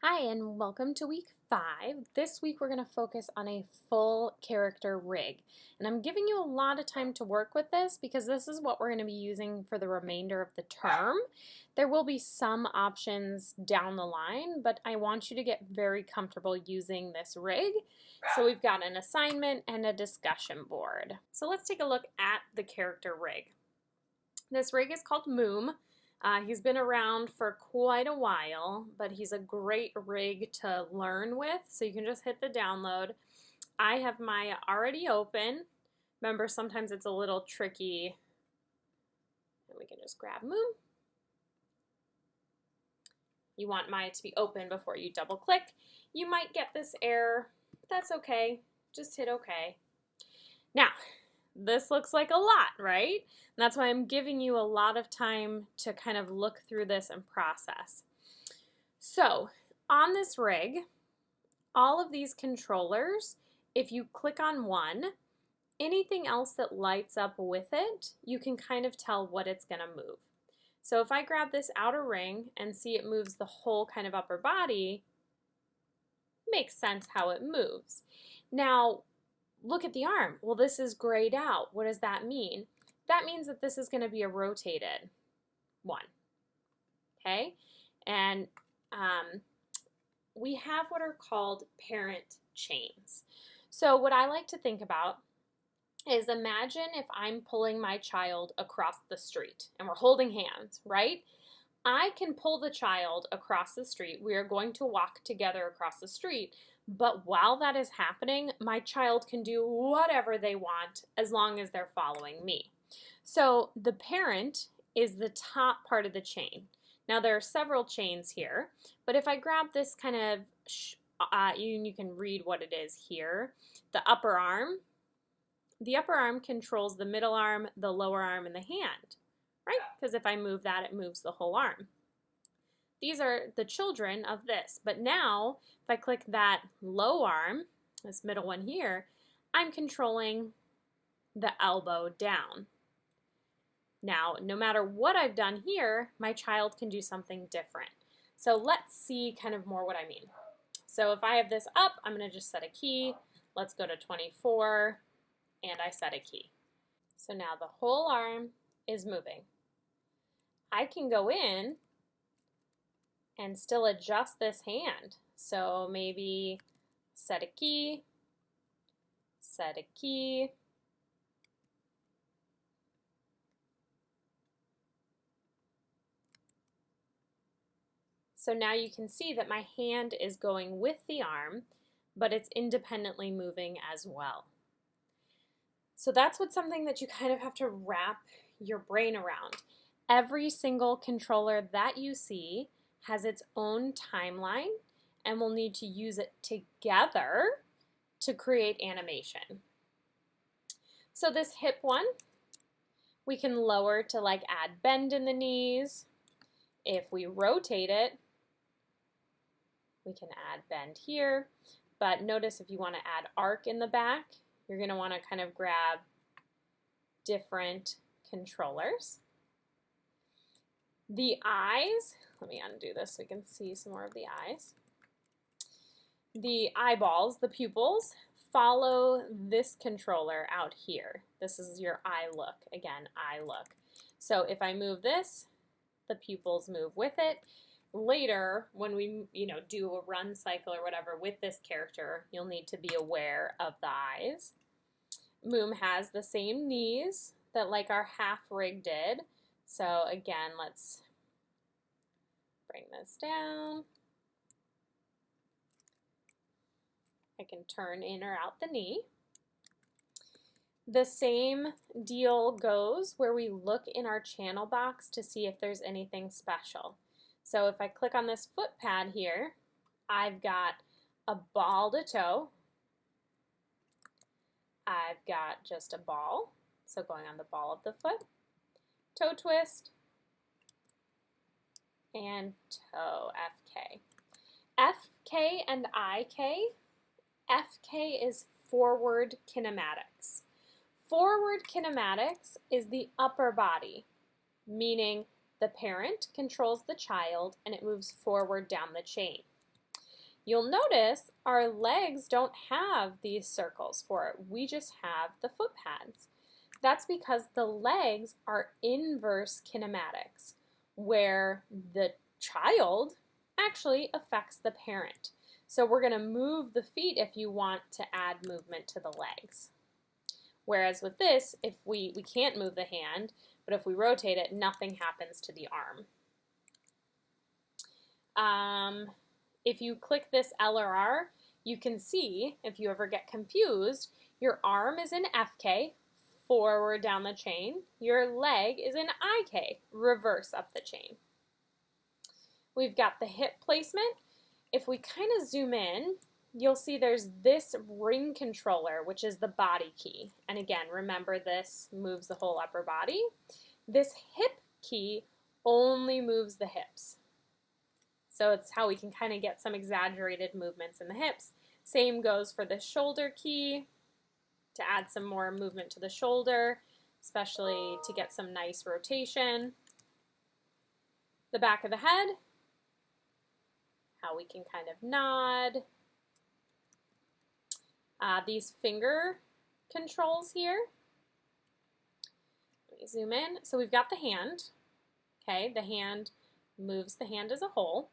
Hi, and welcome to week 5. This week we're going to focus on a full character rig. And I'm giving you a lot of time to work with this because this is what we're going to be using for the remainder of the term. There will be some options down the line, but I want you to get very comfortable using this rig. So we've got an assignment and a discussion board. So let's take a look at the character rig. This rig is called Moom. He's been around for quite a while, but he's a great rig to learn with, so you can just hit the download. I have my already open. Remember, sometimes it's a little tricky. And we can just grab Moom. You want mine to be open before you double click. You might get this error. That's okay. Just hit OK. Now, this looks like a lot, right? And that's why I'm giving you a lot of time to kind of look through this and process. So on this rig, all of these controllers, if you click on one, anything else that lights up with it, you can kind of tell what it's going to move. So if I grab this outer ring and see it moves the whole kind of upper body, makes sense how it moves. Now, look at the arm. Well, this is grayed out. What does that mean? That means that this is going to be a rotated one. Okay? And we have what are called parent chains. So what I like to think about is imagine if I'm pulling my child across the street and we're holding hands, right? I can pull the child across the street. We are going to walk together across the street. But while that is happening, my child can do whatever they want as long as they're following me. So the parent is the top part of the chain. Now there are several chains here, but if I grab this kind of, you can read what it is here. The upper arm controls the middle arm, the lower arm, and the hand, right? Because if I move that, it moves the whole arm. These are the children of this. But now, if I click that low arm, this middle one here, I'm controlling the elbow down. Now, no matter what I've done here, my child can do something different. So let's see kind of more what I mean. So if I have this up, I'm going to just set a key. Let's go to 24, and I set a key. So now the whole arm is moving. I can go in and still adjust this hand. So maybe set a key, set a key. So now you can see that my hand is going with the arm, but it's independently moving as well. So that's something that you kind of have to wrap your brain around. Every single controller that you see has its own timeline, and we'll need to use it together to create animation. So this hip one, we can lower to like add bend in the knees. If we rotate it, we can add bend here. But notice if you want to add arc in the back, you're going to want to kind of grab different controllers. The eyes, let me undo this so we can see some more of the eyes. The eyeballs, the pupils, follow this controller out here. This is your eye look. Again, eye look. So if I move this, the pupils move with it. Later, when we do a run cycle or whatever with this character, you'll need to be aware of the eyes. Moom has the same knees that like our half rig did. So again, let's bring this down. I can turn in or out the knee. The same deal goes where we look in our channel box to see if there's anything special. So if I click on this foot pad here, I've got a ball to toe. I've got just a ball, so going on the ball of the foot, toe twist, and toe, FK. FK and IK. FK is forward kinematics. Forward kinematics is the upper body, meaning the parent controls the child and it moves forward down the chain. You'll notice our legs don't have these circles for it. We just have the foot pads. That's because the legs are inverse kinematics, where the child actually affects the parent. So we're going to move the feet if you want to add movement to the legs. Whereas with this, if we can't move the hand, but if we rotate it, nothing happens to the arm. If you click this L or R, you can see, if you ever get confused, your arm is in FK, forward down the chain. Your leg is in IK, reverse up the chain. We've got the hip placement. If we kind of zoom in, you'll see there's this ring controller, which is the body key. And again, remember this moves the whole upper body. This hip key only moves the hips. So it's how we can kind of get some exaggerated movements in the hips. Same goes for the shoulder key to add some more movement to the shoulder, especially to get some nice rotation. The back of the head, how we can kind of nod. These finger controls here. Let me zoom in. So we've got the hand. Okay, the hand moves the hand as a whole.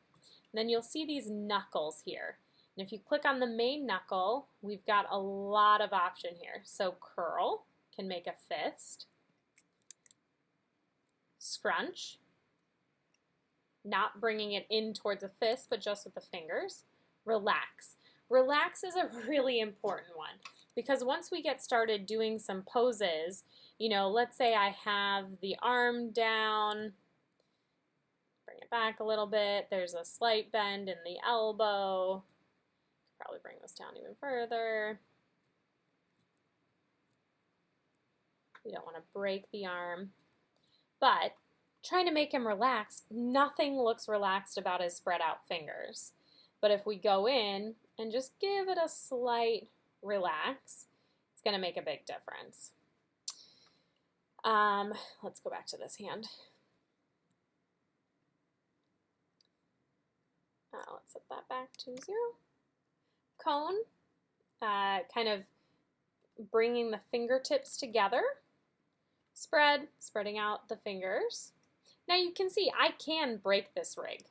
And then you'll see these knuckles here. And if you click on the main knuckle, we've got a lot of option here. So curl can make a fist. Scrunch, not bringing it in towards a fist, but just with the fingers. Relax. Relax is a really important one because once we get started doing some poses, you know, let's say I have the arm down, bring it back a little bit, there's a slight bend in the elbow, probably bring this down even further. We don't want to break the arm, but trying to make him relax, nothing looks relaxed about his spread out fingers. But if we go in and just give it a slight relax, it's going to make a big difference. Let's go back to this hand. Let's set that back to 0. Cone, kind of bringing the fingertips together. Spreading out the fingers. Now you can see I can break this rig.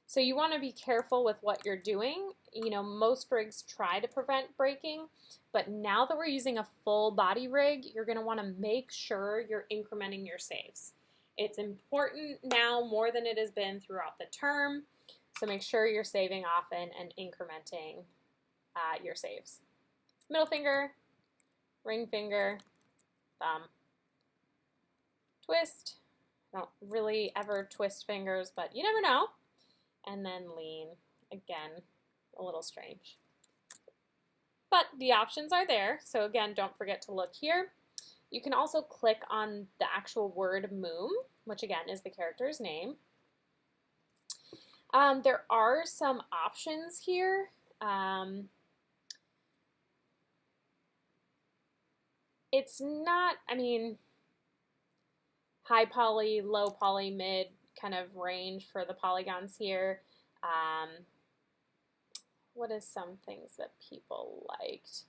So you want to be careful with what you're doing. You know, most rigs try to prevent breaking, but now that we're using a full body rig, you're going to want to make sure you're incrementing your saves. It's important now more than it has been throughout the term, so make sure you're saving often and incrementing your saves. Middle finger, ring finger, thumb, twist. I don't really ever twist fingers, but you never know. And then lean. Again, a little strange. But the options are there. So again, don't forget to look here. You can also click on the actual word moom, which again is the character's name. There are some options here. It's not, I mean, high poly, low poly, mid kind of range for the polygons here. What is some things that people liked?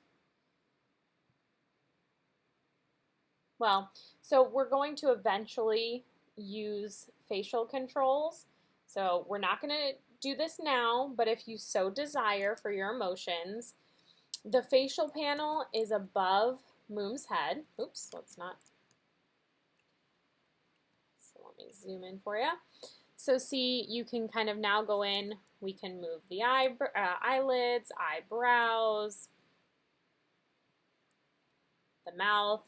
Well, so we're going to eventually use facial controls. So we're not going to do this now, but if you so desire for your emotions, the facial panel is above Moom's head. Oops, let's not. So let me zoom in for you. So see, you can kind of now go in, we can move the eyelids, eyebrows, the mouth.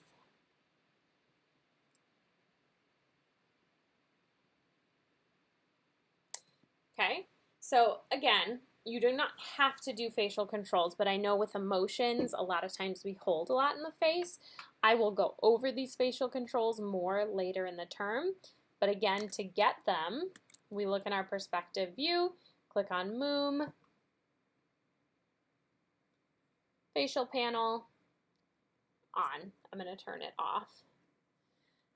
Okay, so again, you do not have to do facial controls, but I know with emotions, a lot of times we hold a lot in the face. I will go over these facial controls more later in the term, but again, to get them, we look in our perspective view, click on Moom, facial panel, on. I'm going to turn it off.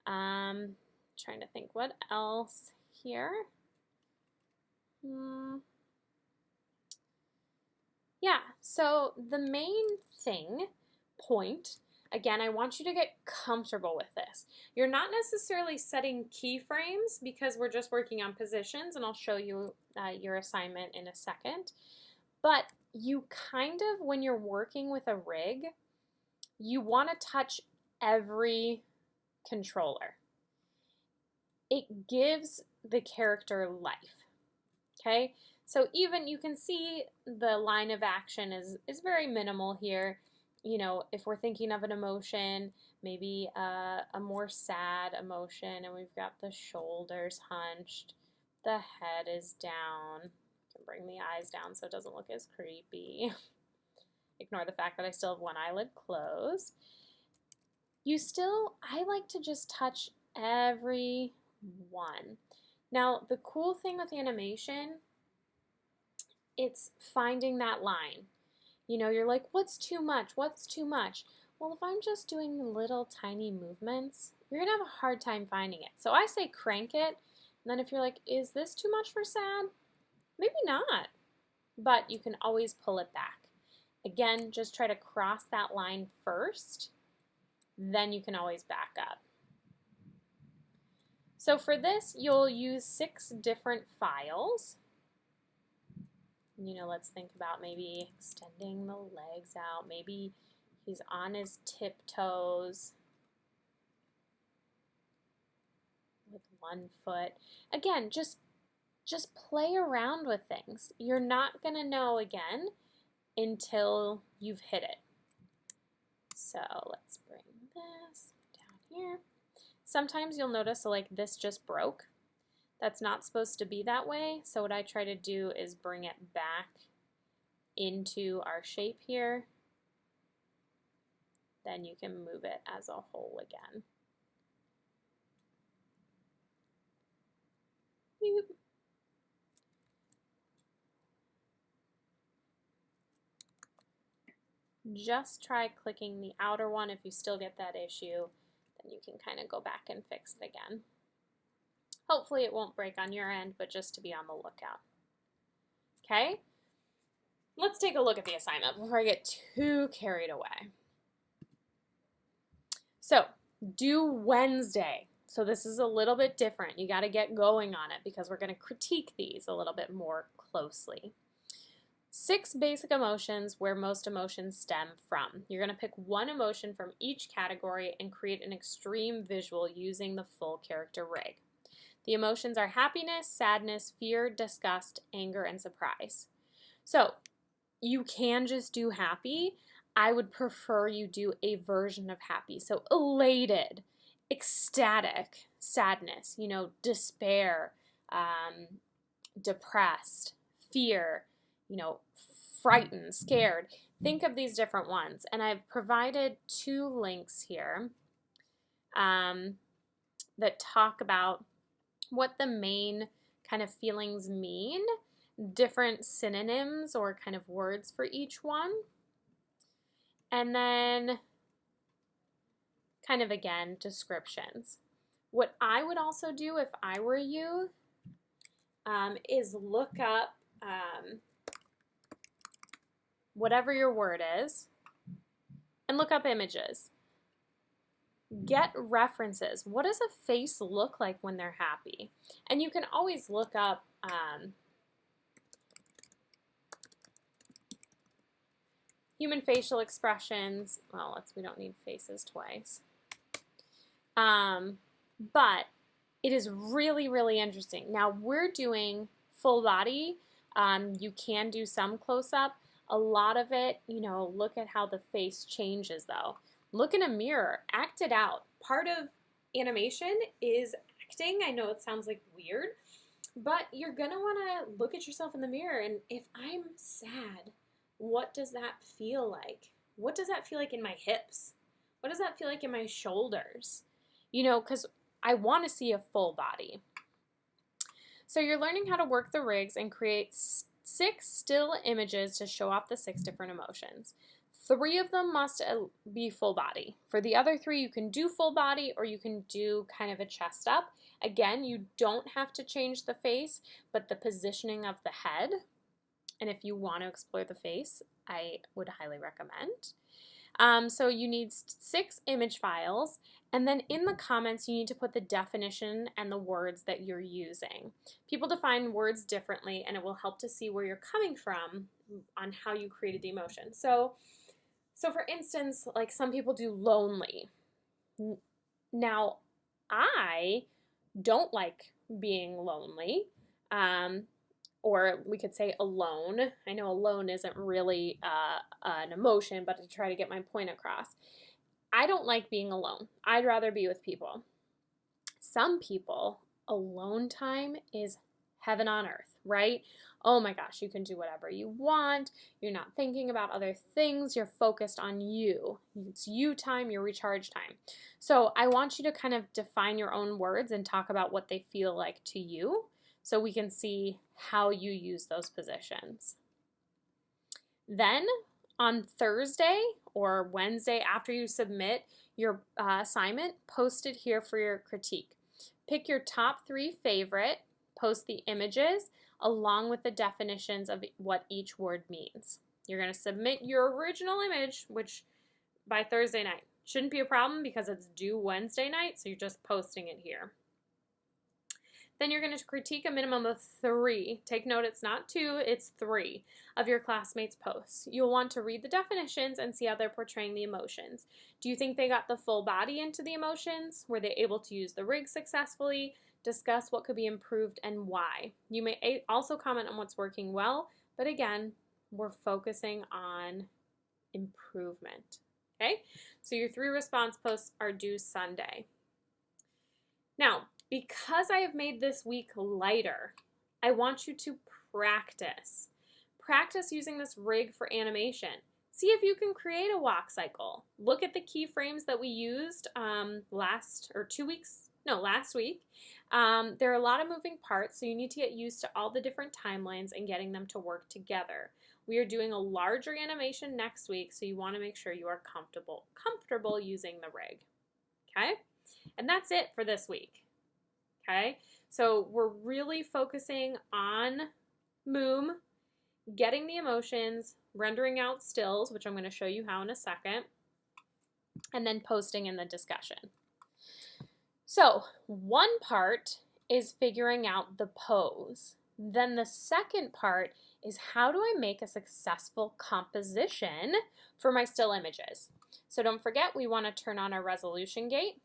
Trying to think what else here. Yeah, so the main point, again, I want you to get comfortable with this. You're not necessarily setting keyframes because we're just working on positions, and I'll show you your assignment in a second. But you kind of, when you're working with a rig, you want to touch every controller. It gives the character life, okay? So even you can see the line of action is very minimal here. You know, if we're thinking of an emotion, maybe a more sad emotion, and we've got the shoulders hunched, the head is down. I can bring the eyes down so it doesn't look as creepy. Ignore the fact that I still have one eyelid closed. I like to just touch every one. Now, the cool thing with animation, it's finding that line. You know, you're like, what's too much? What's too much? Well, if I'm just doing little tiny movements, you're going to have a hard time finding it. So I say crank it. And then if you're like, is this too much for sad? Maybe not. But you can always pull it back. Again, just try to cross that line first. Then you can always back up. So for this, you'll use 6 different files. You know, let's think about maybe extending the legs out. Maybe he's on his tiptoes with one foot. Again, just play around with things. You're not going to know again until you've hit it. So let's bring this down here. Sometimes you'll notice like this just broke. That's not supposed to be that way. So what I try to do is bring it back into our shape here. Then you can move it as a whole again. Boop. Just try clicking the outer one. If you still get that issue, then you can kind of go back and fix it again. Hopefully it won't break on your end, but just to be on the lookout. Okay? Let's take a look at the assignment before I get too carried away. So, do Wednesday. So this is a little bit different. You got to get going on it because we're going to critique these a little bit more closely. 6 basic emotions where most emotions stem from. You're going to pick one emotion from each category and create an extreme visual using the full character rig. The emotions are happiness, sadness, fear, disgust, anger, and surprise. So you can just do happy. I would prefer you do a version of happy. So elated, ecstatic, sadness, you know, despair, depressed, fear, you know, frightened, scared. Think of these different ones. And I've provided 2 links here that talk about what the main kind of feelings mean, different synonyms or kind of words for each one. And then kind of, again, descriptions. What I would also do if I were you is look up whatever your word is and look up images. Get references. What does a face look like when they're happy? And you can always look up human facial expressions. Well, we don't need faces twice. But it is really, really interesting. Now we're doing full body. You can do some close-up. A lot of it, you know, look at how the face changes though. Look in a mirror, act it out. Part of animation is acting. I know it sounds like weird, but you're gonna wanna look at yourself in the mirror and if I'm sad, what does that feel like? What does that feel like in my hips? What does that feel like in my shoulders? You know, because I wanna see a full body. So you're learning how to work the rigs and create 6 still images to show off the 6 different emotions. 3 of them must be full body. For the other 3, you can do full body or you can do kind of a chest up. Again, you don't have to change the face, but the positioning of the head And if you want to explore the face, I would highly recommend. So you need 6 image files, and then in the comments you need to put the definition and the words that you're using. People define words differently, and it will help to see where you're coming from on how you created the emotion. So for instance, like some people do lonely. Now, I don't like being lonely. Or we could say alone. I know alone isn't really an emotion, but to try to get my point across. I don't like being alone. I'd rather be with people. Some people, alone time is heaven on earth, right? Oh my gosh, you can do whatever you want. You're not thinking about other things. You're focused on you. It's you time, your recharge time. So I want you to kind of define your own words and talk about what they feel like to you, so we can see how you use those positions. Then on Thursday or Wednesday after you submit your assignment, post it here for your critique. Pick your top 3 favorite, post the images along with the definitions of what each word means. You're going to submit your original image, which by Thursday night. Shouldn't be a problem because it's due Wednesday night, so you're just posting it here. Then you're going to critique a minimum of 3. Take note, it's not 2, it's 3 of your classmates' posts. You'll want to read the definitions and see how they're portraying the emotions. Do you think they got the full body into the emotions? Were they able to use the rig successfully? Discuss what could be improved and why. You may also comment on what's working well, but again, we're focusing on improvement. Okay? So your 3 response posts are due Sunday. Now, because I have made this week lighter, I want you to practice. Practice using this rig for animation. See if you can create a walk cycle. Look at the keyframes that we used last week. There are a lot of moving parts, so you need to get used to all the different timelines and getting them to work together. We are doing a larger animation next week, so you want to make sure you are comfortable using the rig. Okay? And that's it for this week. Okay, so we're really focusing on Moom, getting the emotions, rendering out stills, which I'm going to show you how in a second, and then posting in the discussion. So one part is figuring out the pose. Then the second part is how do I make a successful composition for my still images. So don't forget, we want to turn on our resolution gate.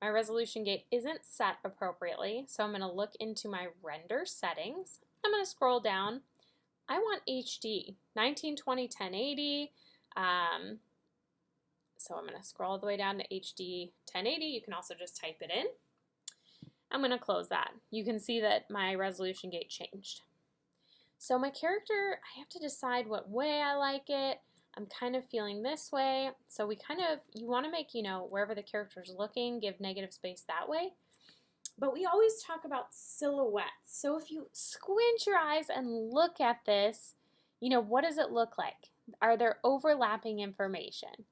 My resolution gate isn't set appropriately, so I'm going to look into my render settings. I'm going to scroll down. I want HD, 1920, 1080. So I'm going to scroll all the way down to HD 1080. You can also just type it in. I'm going to close that. You can see that my resolution gate changed. So my character, I have to decide what way I like it. I'm kind of feeling this way. So you want to make, wherever the character is looking, give negative space that way. But we always talk about silhouettes. So if you squint your eyes and look at this, what does it look like? Are there overlapping information?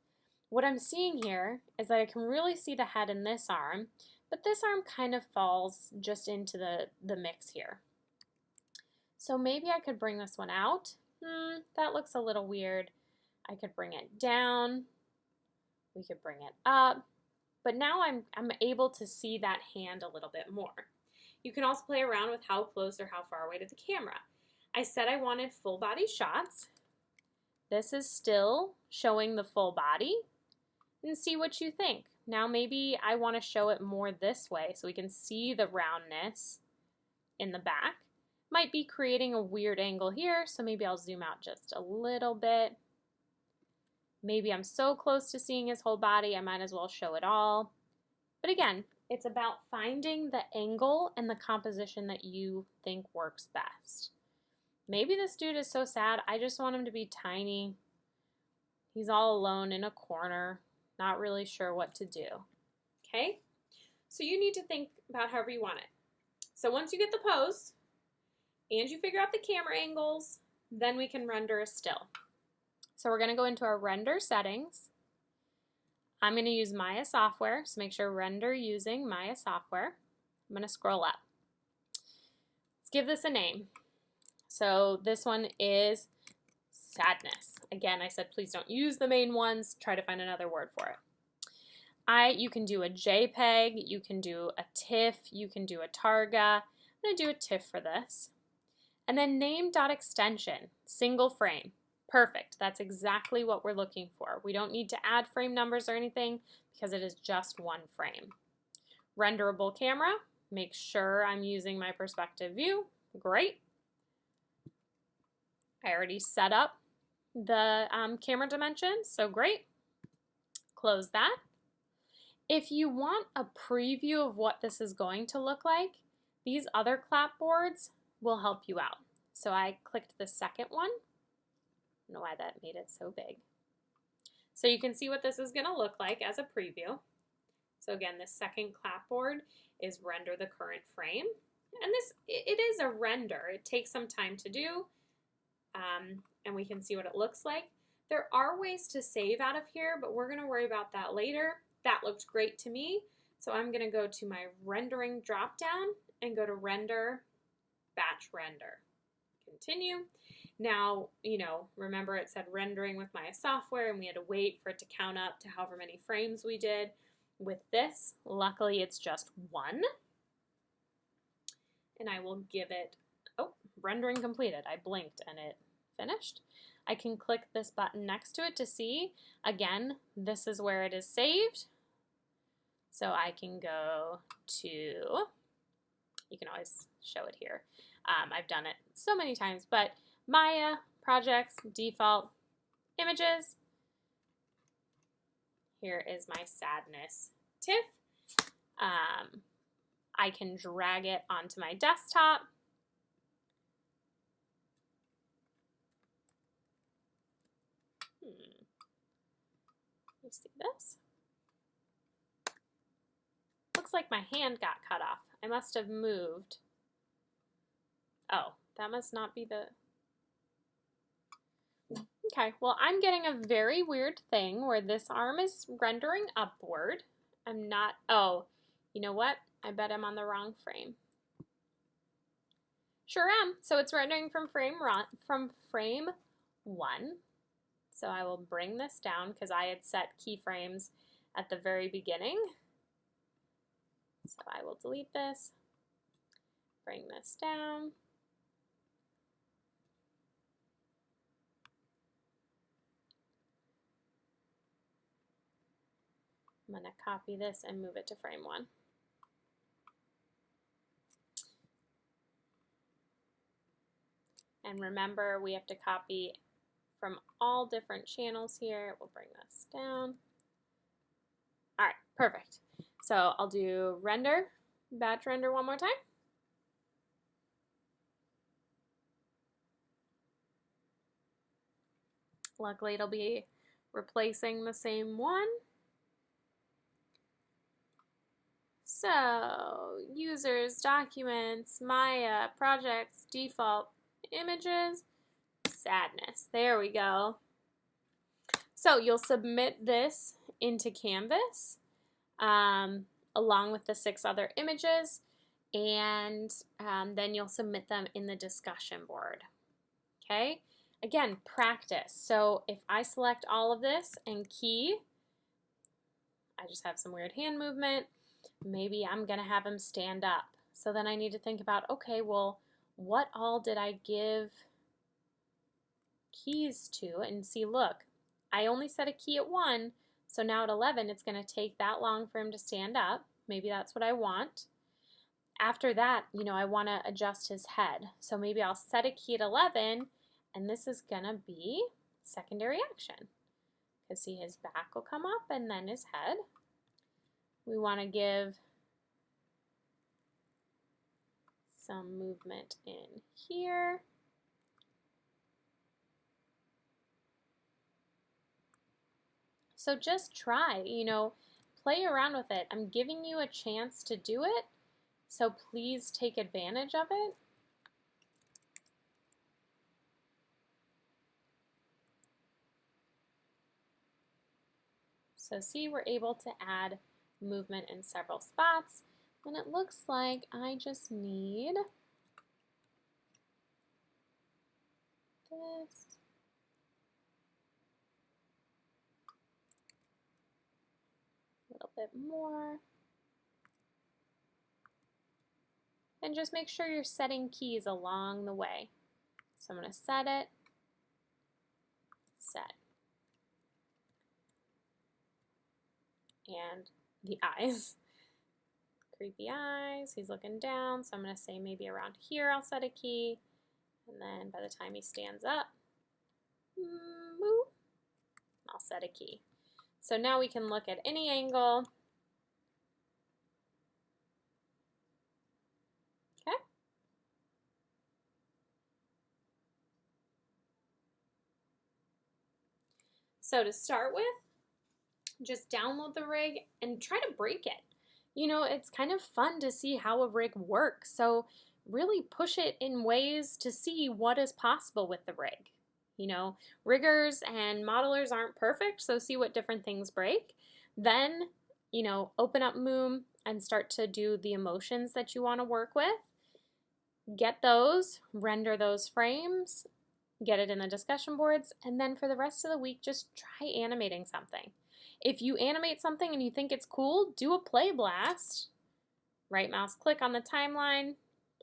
What I'm seeing here is that I can really see the head in this arm, but this arm kind of falls just into the mix here. So maybe I could bring this one out. That looks a little weird. I could bring it down, we could bring it up, but now I'm able to see that hand a little bit more. You can also play around with how close or how far away to the camera. I said I wanted full body shots. This is still showing the full body, and see what you think. Now maybe I want to show it more this way so we can see the roundness in the back. Might be creating a weird angle here, so maybe I'll zoom out just a little bit. Maybe I'm so close to seeing his whole body, I might as well show it all. But again, it's about finding the angle and the composition that you think works best. Maybe this dude is so sad, I just want him to be tiny. He's all alone in a corner, not really sure what to do. Okay? So you need to think about however you want it. So once you get the pose, and you figure out the camera angles, then we can render a still. So we're going to go into our render settings. I'm going to use Maya software, so make sure render using Maya software. I'm going to scroll up. Let's give this a name. So this one is sadness. Again, I said please don't use the main ones. Try to find another word for it. You can do a JPEG, you can do a TIFF, you can do a Targa. I'm going to do a TIFF for this. And then name.extension, single frame. Perfect. That's exactly what we're looking for. We don't need to add frame numbers or anything because it is just one frame. Renderable camera. Make sure I'm using my perspective view. Great. I already set up the camera dimensions, so great. Close that. If you want a preview of what this is going to look like, these other clapboards will help you out. So I clicked the second one. I don't know why that made it so big. So you can see what this is going to look like as a preview. So again, this second clapboard is render the current frame. And it is a render. It takes some time to do, and we can see what it looks like. There are ways to save out of here, but we're going to worry about that later. That looked great to me, so I'm going to go to my rendering dropdown and go to render, batch render. Continue. Now, remember it said rendering with my software, and we had to wait for it to count up to however many frames we did. With this, luckily it's just one. And I will give it, rendering completed. I blinked and it finished. I can click this button next to it to see. Again, this is where it is saved. So I can go to, you can always show it here. I've done it so many times, but Maya, projects, default, images. Here is my sadness TIFF. I can drag it onto my desktop. Let me see this. Looks like my hand got cut off. I must have moved. Oh, that must not be the... Okay, well, I'm getting a very weird thing where this arm is rendering upward. I'm not... Oh, you know what? I bet I'm on the wrong frame. Sure am. So it's rendering from frame 1. So I will bring this down because I had set keyframes at the very beginning. So I will delete this, bring this down. I'm going to copy this and move it to frame 1. And remember, we have to copy from all different channels here. We'll bring this down. All right, perfect. So I'll do render, batch render one more time. Luckily, it'll be replacing the same one. So, users, documents, Maya, projects, default, images, sadness. There we go. So you'll submit this into Canvas along with the 6 other images, and then you'll submit them in the discussion board. Okay? Again, practice. So if I select all of this and key, I just have some weird hand movement. Maybe I'm going to have him stand up. So then I need to think about, okay, well, what all did I give keys to? And see, look, I only set a key at 1, so now at 11 it's going to take that long for him to stand up. Maybe that's what I want. After that, I want to adjust his head. So maybe I'll set a key at 11, and this is going to be secondary action. Because see, his back will come up and then his head. We want to give some movement in here. So just try, play around with it. I'm giving you a chance to do it, so please take advantage of it. So see, we're able to add movement in several spots. And it looks like I just need this. bit more. And just make sure you're setting keys along the way. So I'm going to set it, set. And the eyes. Creepy eyes, he's looking down, so I'm going to say maybe around here I'll set a key, and then by the time he stands up, I'll set a key. So now we can look at any angle. Okay. So to start with, just download the rig and try to break it. You know, it's kind of fun to see how a rig works, so really push it in ways to see what is possible with the rig. You know, riggers and modelers aren't perfect, so see what different things break. Then, you know, open up Moom and start to do the emotions that you want to work with. Get those, render those frames, get it in the discussion boards, and then for the rest of the week, just try animating something. If you animate something and you think it's cool, do a play blast. Right mouse click on the timeline,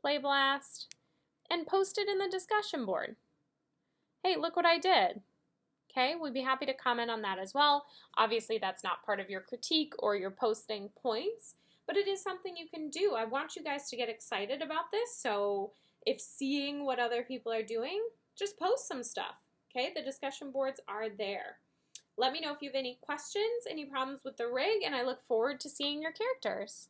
play blast, and post it in the discussion board. Hey, look what I did. Okay, we'd be happy to comment on that as well. Obviously, that's not part of your critique or your posting points, but it is something you can do. I want you guys to get excited about this, so if seeing what other people are doing, just post some stuff. Okay, the discussion boards are there. Let me know if you have any questions, any problems with the rig, and I look forward to seeing your characters.